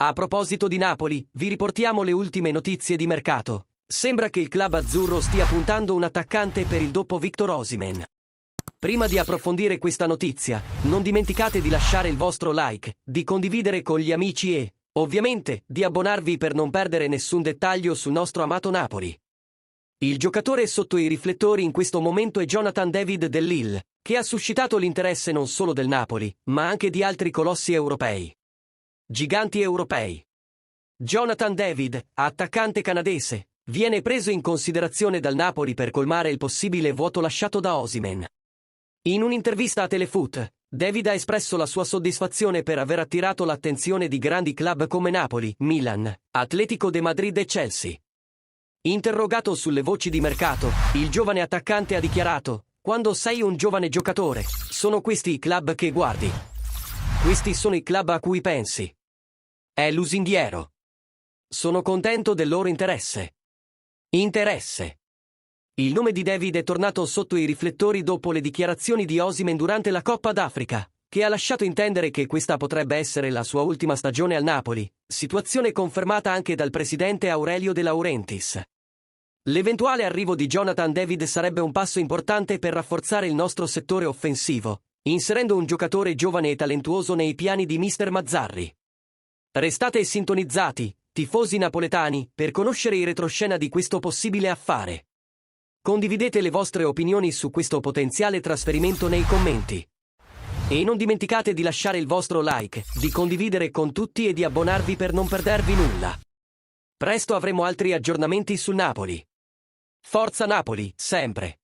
A proposito di Napoli, vi riportiamo le ultime notizie di mercato. Sembra che il club azzurro stia puntando un attaccante per il doppo Victor Osimhen. Prima di approfondire questa notizia, non dimenticate di lasciare il vostro like, di condividere con gli amici e, ovviamente, di abbonarvi per non perdere nessun dettaglio sul nostro amato Napoli. Il giocatore sotto i riflettori in questo momento è Jonathan David del Lille, che ha suscitato l'interesse non solo del Napoli, ma anche di altri colossi europei. Giganti europei. Jonathan David, attaccante canadese, viene preso in considerazione dal Napoli per colmare il possibile vuoto lasciato da Osimhen. In un'intervista a Telefoot, David ha espresso la sua soddisfazione per aver attirato l'attenzione di grandi club come Napoli, Milan, Atletico de Madrid e Chelsea. Interrogato sulle voci di mercato, il giovane attaccante ha dichiarato: "Quando sei un giovane giocatore, sono questi i club che guardi. Questi sono i club a cui pensi. È lusinghiero. Sono contento del loro interesse." Interesse. Il nome di David è tornato sotto i riflettori dopo le dichiarazioni di Osimhen durante la Coppa d'Africa, che ha lasciato intendere che questa potrebbe essere la sua ultima stagione al Napoli, situazione confermata anche dal presidente Aurelio De Laurentiis. L'eventuale arrivo di Jonathan David sarebbe un passo importante per rafforzare il nostro settore offensivo, inserendo un giocatore giovane e talentuoso nei piani di Mister Mazzarri. Restate sintonizzati, tifosi napoletani, per conoscere i retroscena di questo possibile affare. Condividete le vostre opinioni su questo potenziale trasferimento nei commenti. E non dimenticate di lasciare il vostro like, di condividere con tutti e di abbonarvi per non perdervi nulla. Presto avremo altri aggiornamenti sul Napoli. Forza Napoli, sempre!